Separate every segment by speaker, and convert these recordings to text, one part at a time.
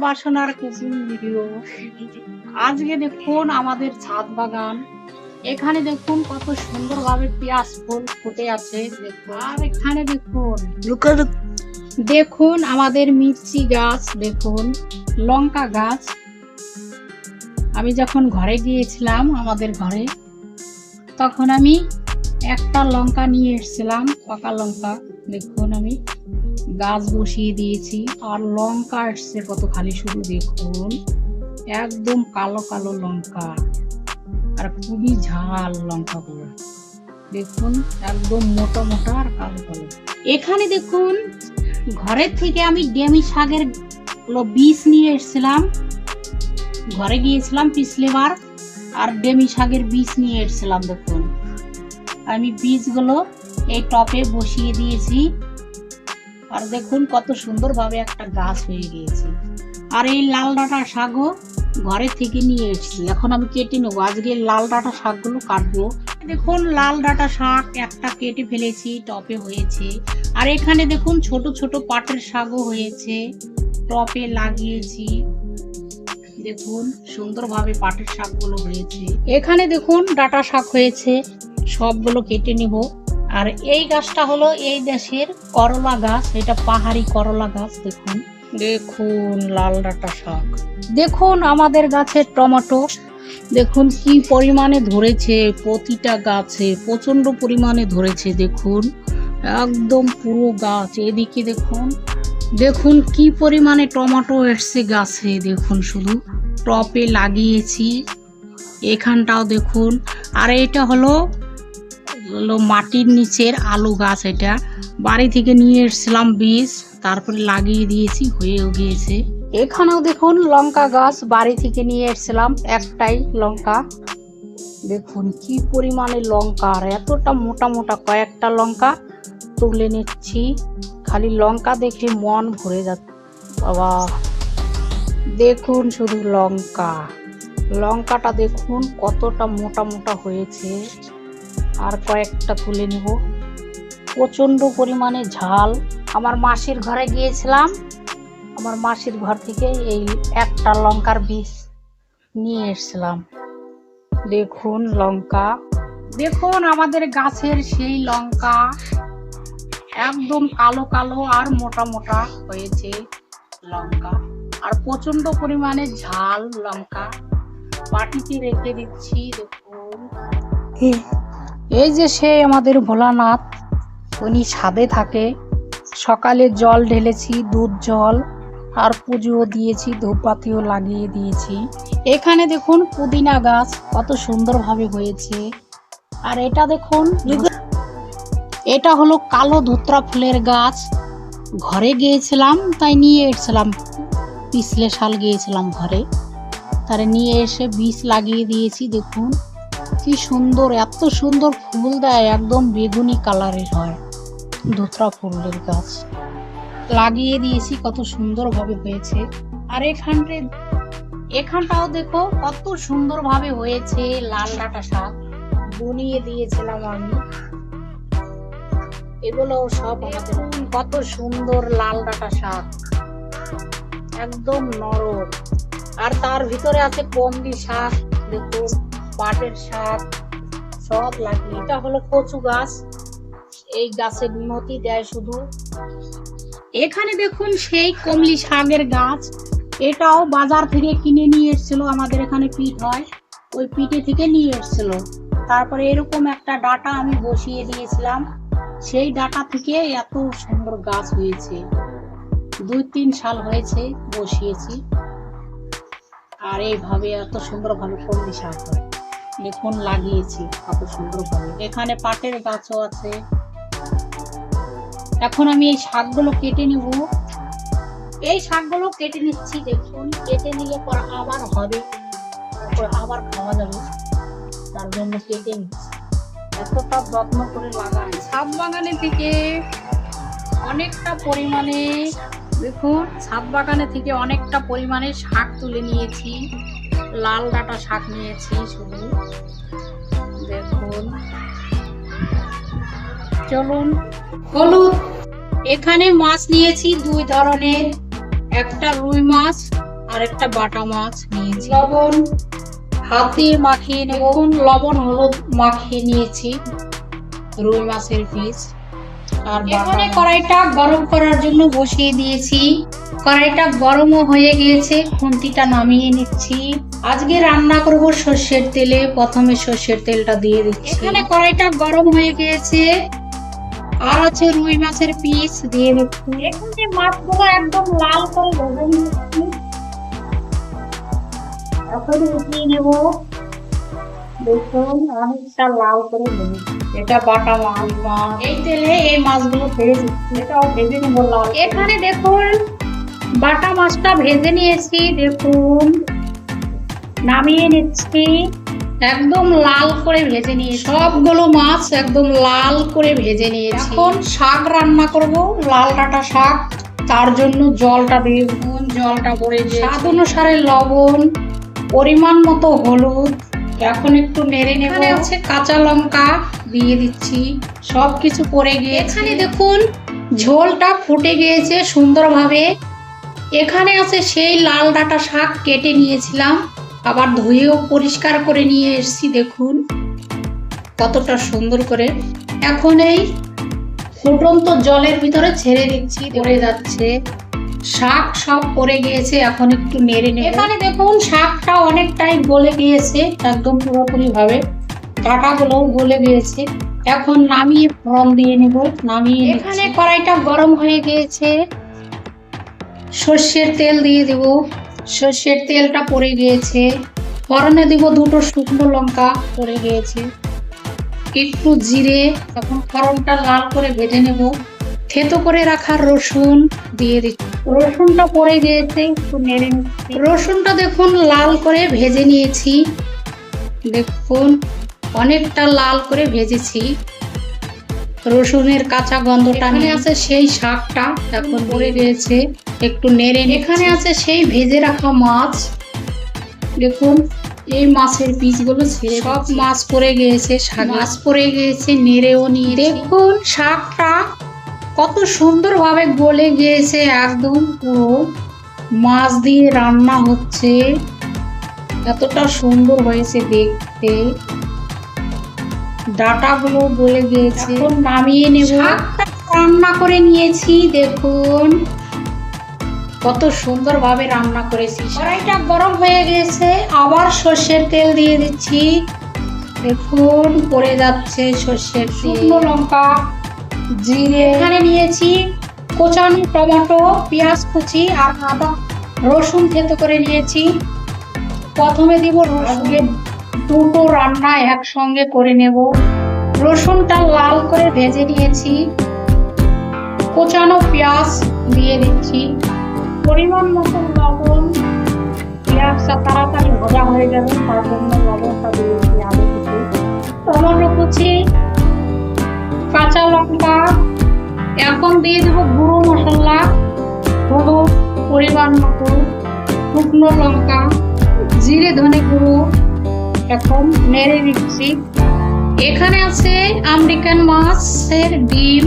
Speaker 1: বাসনার cooking video. আজকে দেখুন আমাদের ছাদ বাগান, এখানে দেখুন কত সুন্দরভাবে পেঁয়াজ ফুল ফুটে আছে। আর এখানে দেখুন আমাদের মির্চি গাছ, দেখুন লঙ্কা গাছ। আমি যখন ঘরে গিয়েছিলাম আমাদের ঘরে, তখন আমি একটা লঙ্কা নিয়ে এসেছিলাম, পাকা লঙ্কা। দেখুন আমি গাছ বসিয়ে দিয়েছি, আর লঙ্কা আসছে কত খালি, শুধু দেখুন একদম কালো কালো লঙ্কা, আর খুবই ঝাল লঙ্কাগুলো। দেখুন একদম মোটা মোটা আর কালো কালো। এখানে দেখুন ঘরের থেকে আমি ডেমি শাকের বীজ নিয়ে এসেছিলাম, ঘরে গিয়েছিলাম পিছলে বার, আর ডেমি শাকের বীজ নিয়ে এসেছিলাম। দেখুন আমি বীজগুলো এই টপে বসিয়ে দিয়েছি, আর দেখুন কত সুন্দরভাবে একটা গাছ হয়ে গিয়েছে। আর এই লাল ডাঁটা শাকও ঘরে থেকে নিয়ে এসেছি, এখন আমি কেটে নেবো। আজকে লাল ডাঁটা শাকগুলো কাটবো। দেখুন লাল ডাঁটা শাক একটা কেটে ফেলেছি, টপে হয়েছে। আর এখানে দেখুন ছোট ছোট পাটের শাকও হয়েছে, টপে লাগিয়েছি। দেখুন সুন্দরভাবে পাটের শাকগুলো হয়েছে। এখানে দেখুন ডাঁটা শাক হয়েছে, সবগুলো কেটে নেব। আর এই গাছটা হলো এই দেশের করলা গাছ, এটা পাহাড়ি করলা গাছ। দেখুন দেখুন লাল ডাঁটা শাক। দেখুন আমাদের গাছের টমেটো, দেখুন কি পরিমাণে ধরেছে, প্রতিটা গাছে প্রচন্ড পরিমাণে ধরেছে। দেখুন একদম পুরো গাছ। এদিকে দেখুন, দেখুন কি পরিমাণে টমেটো এসছে গাছে। দেখুন শুধু টপে লাগিয়েছি, এখানটাও দেখুন। আর এটা হলো মাটির নিচের আলু গাছ, এটা বাড়ি থেকে নিয়ে এসেছিলাম বীজ, তারপরে লাগিয়ে দিয়েছি, হয়েও গিয়েছে। এখানেও দেখুন লঙ্কা গাছ বাড়ি থেকে নিয়ে এসেছিলাম, একটাই লঙ্কা। দেখুন কি পরিমাণে লঙ্কা, আর এতটা মোটা মোটা কয়েকটা লঙ্কা তুলে নিচ্ছি। খালি লঙ্কা দেখে মন ভরে যাচ্ছে বাবা। দেখুন শুধু লঙ্কা, লঙ্কাটা দেখুন কতটা মোটা মোটা হয়েছে। আর কয়েকটা তুলে নিব, প্রচন্ড পরিমাণে ঝাল। আমার মাসির ঘরে গিয়েছিলাম, আমার মাসির ঘর থেকে এই একটা লঙ্কার বীজ নিয়ে এসেছিলাম। দেখুন লঙ্কা, দেখুন আমাদের গাছের সেই লঙ্কা, একদম কালো কালো আর মোটা মোটা হয়েছে লঙ্কা, আর প্রচন্ড পরিমাণে ঝাল লঙ্কা। পাটিতে রেখে দিচ্ছি। দেখুন এই যে সে আমাদের ভোলানাথ, উনি ছাদে থাকে। সকালে জল ঢেলেছি, দুধ জল, আর পুজোও দিয়েছি, ধূপবাতিও লাগিয়ে দিয়েছি। এখানে দেখুন পুদিনা গাছ কত সুন্দরভাবে হয়েছে। আর এটা দেখুন, এটা হলো কালো ধুত্রা ফুলের গাছ। ঘরে গিয়েছিলাম তাই নিয়ে এসেছিলাম, পিছলে সাল গিয়েছিলাম ঘরে, তারে নিয়ে এসে বীজ লাগিয়ে দিয়েছি। দেখুন কি সুন্দর, এত সুন্দর ফুল দেয়, একদম বেগুনি কালারের হয়। ধুত্রা ফুলের গাছ লাগিয়ে দিয়েছি, কত সুন্দরভাবে হয়েছে। আর এখানটাও দেখো কত সুন্দরভাবে হয়েছে লাল ডাঁটা শাক, বুনিয়ে দিয়েছিলাম আমি। এগুলো সব আমাদের কত সুন্দর লাল ডাঁটা শাক, একদম নরম। আর তার ভিতরে আছে কমলি শাক, দেখুন পাটের শাক সব লাগিয়ে। এটা হলো কচু গাছ, এই গাছের নতি দেয় শুধু। এখানে দেখুন সেই কমলি শাকের গাছ, এটাও বাজার থেকে কিনে নিয়ে এসেছিল, আমাদের এখানে পিঠ হয়, ওই পিঠে থেকে নিয়ে এসেছিল। তারপরে এরকম একটা ডাঁটা আমি বসিয়ে দিয়েছিলাম, সেই ডাঁটা থেকে এত সুন্দর গাছ হয়েছে। 2-3 সাল হয়েছে বসিয়েছি, আর এইভাবে এত সুন্দরভাবে কমলি শাক হয়। দেখুন লাগিয়েছি কত সুন্দরভাবে। এখানে পাটের গাছও আছে। এখন আমি এই শাকগুলো কেটে নিব, এই শাকগুলো কেটে নিচ্ছি। দেখুন কেটে নিলে পর আবার হবে, আবার খাওয়া যাবে, তার জন্য কেটে নিচ্ছি। এতটা যত্ন করে লাগাই। ছাদ বাগানে থেকে অনেকটা পরিমাণে, দেখুন ছাদ বাগানে থেকে অনেকটা পরিমাণে শাক তুলে নিয়েছি, লাল ডাঁটা শাক নিয়েছি শুধু। দেখুন চলুন হলুদ। এখানে মাছ নিয়েছি 2 ধরনের, একটা রুই মাছ আর একটা বাটা মাছ নিয়েছি। লবণ হাতে মাখিয়ে নেব। লবণ হলুদ মাখিয়ে নিয়েছি রুই মাছের পিস। আর এখানে কড়াইটা গরম করার জন্য বসিয়ে দিয়েছি। কড়াইটা গরমও হয়ে গিয়েছে, খুন্তিটা নামিয়ে নিচ্ছি। আজকে রান্না করব সর্ষের তেলে। প্রথমে সর্ষের তেলটা দিয়ে দিচ্ছি। এখানে কড়াইটা গরম হয়ে গিয়েছে, আর আছে রুই মাছের পিস দিয়ে দিচ্ছি। এখানে মাছগুলো একদম লাল করে ভেজে নিচ্ছি। এখন উঠিয়ে নেব। দেখুন অনেকটা লাল করে ভেজে, এটা বাটা মাছ। এই তেলে এই মাছগুলো ভেজে দিচ্ছি। এটাও ভেজে নেব লাল। এখানে দেখুন বাটা মাছটা ভেজে নিয়েছি। দেখুন নামিয়ে নিচ্ছি। একদম লাল করে ভেজে নিয়ে সবগুলো মাছ একদম লাল করে ভেজে নিয়েছি। এখন শাক রান্না করব, লাল ডাঁটা শাক। তার জন্য জলটা দিয়ে দিন। জলটা পড়ে দিয়ে স্বাদ অনুসারে লবণ, পরিমাণ মতো হলুদ। এখন একটু নেড়ে নেব। এখানে আছে কাঁচা লঙ্কা দিয়ে দিচ্ছি। সবকিছু পড়ে গিয়ে এখানে দেখুন ঝোলটা ফুটে গিয়েছে সুন্দরভাবে। এখানে আছে সেই লাল ডাঁটা শাক, কেটে নিয়েছিলাম, আবার ধুয়েও পরিষ্কার করে নিয়ে এসেছি। দেখুন কতটা সুন্দর করে। এখন এই ফুটন্ত জলের ভিতরে ছেড়ে দিচ্ছি। পড়ে যাচ্ছে শাক, সব পড়ে গিয়েছে। এখন একটু নেড়ে নেব। এখানে দেখুন শাকটা অনেকটাই গলে গিয়েছে, একদম পুরোপুরি ভাবে ডাঁটাগুলো গলে গিয়েছে। এখন নামিয়ে ফোড়ন দিয়ে নেব। নামিয়ে এখানে কড়াইটা গরম হয়ে গিয়েছে, সর্ষের তেল দিয়ে দেব। সর্ষের তেলটা পড়ে গিয়েছে, ফোড়নে দিব দুটো শুকনো লঙ্কা পড়ে গিয়েছে, একটু জিরে। এখন ফোড়নটা লাল করে ভেজে নেব। থেতো করে রাখা রসুন দিয়ে দিচ্ছি। রসুনটা পড়ে গিয়েছে, একটু নেড়ে নিচ্ছি। রসুনটা দেখুন লাল করে ভেজে নিয়েছি। দেখুন অনেকটা লাল করে ভেজেছি। রসুনের কাঁচা গন্ধটা নিয়ে আছে সেই শাকটা এখন পড়ে গিয়েছে, একটু নেড়ে। এখানে আছে সেই ভেজে রাখা মাছ। দেখুন এই মাছের পিসগুলো ছেড়ে, সব মাছ পড়ে গিয়েছে, মাছ পড়ে গিয়েছে, নেড়েও নিয়ে। দেখুন শাকটা কত সুন্দরভাবে গলে গিয়েছে, একদম পুরো মাছ দিয়ে রান্না হচ্ছে। এতটা সুন্দর হয়েছে দেখতে। ডাঁটাগুলো গলে গিয়েছে। এখন নামিয়ে নেব। শাকটা রান্না করে নিয়েছি। দেখুন কত সুন্দরভাবে রান্না করেছি। কড়াইটা গরম হয়ে গেছে, আবার সর্ষের তেল দিয়ে দিচ্ছি। দেখুন পড়ে যাচ্ছে সর্ষের তেল। শুকনো লঙ্কা, জিরে। এখানে নিয়েছি কোচানো টমেটো, পেঁয়াজ কুচি আর আদা রসুন থেতো করে নিয়েছি। প্রথমে দিব রসুন। দুটো রান্না একসঙ্গে করে নেব। রসুনটা লাল করে ভেজে নিয়েছি। কোচানো পেঁয়াজ দিয়ে দিচ্ছি। পরিমাণ মতো লবণ। পেঁয়াজটা তাড়াতাড়ি ভাজা হয়ে যাবে, তার জন্য লবণটা দিয়েছি। আলু কুচি, টমেটো কুচি, কাঁচা লঙ্কা। এখন দিয়ে দেবো গুঁড়ো মশলা, হলুদ পরিমাণ মতো, শুকনো লঙ্কা, জিরে ধনে গুঁড়ো। এখন নেড়ে দিচ্ছি। এখানে আছে আমেরিকান মাছের ডিম।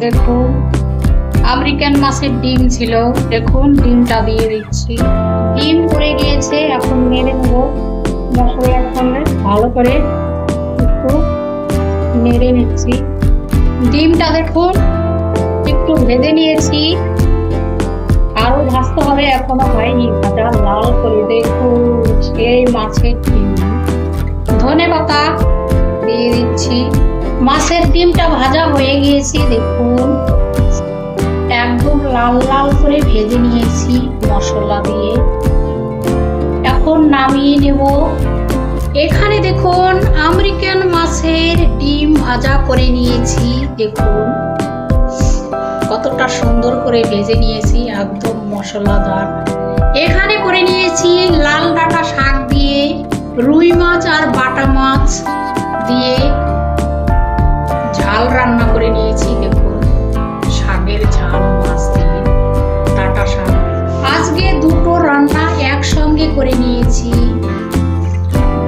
Speaker 1: দেখুন আমেরিকান মাছের ডিম ছিল। দেখুন ডিমটা দিয়ে দিচ্ছি। ডিম পড়ে গিয়েছে, এখন নেড়ে নেব। মশলার সঙ্গে ভালো করে একটু নেড়ে নিচ্ছি। ডিমটা দেখুন একটু ভেজে নিয়েছি, আরো ভাজতে হবে, এখনো হয়নি ভাজা। লাল করে দেখুন সেই মাছের ডিম। ধনেপাতা দিয়ে দিচ্ছি। মাছের ডিমটা ভাজা হয়ে গিয়েছে। দেখুন একদম লাল লাল করে ভেজে নিয়েছি মশলা দিয়ে। এখন নামিয়ে নেব। এখানে দেখুন আমেরিকান মাছের ডিম ভাজা করে নিয়েছি। দেখুন কতটা সুন্দর করে ভেজে নিয়েছি, একদম মশলাদার। এখানে করে নিয়েছি লাল ডাঁটা শাক দিয়ে, রুই মাছ আর বাটা মাছ দিয়ে ঝাল রান্না করে নিয়েছি। দেখুন শাকের ঝাল মাছ দিয়ে ডাঁটা শাক। আজকে দুটো রান্না একসঙ্গে করে নিয়েছি।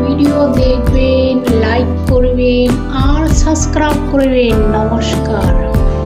Speaker 1: ভিডিও দেখবেন, লাইক করবেন আর সাবস্ক্রাইব করবেন। নমস্কার।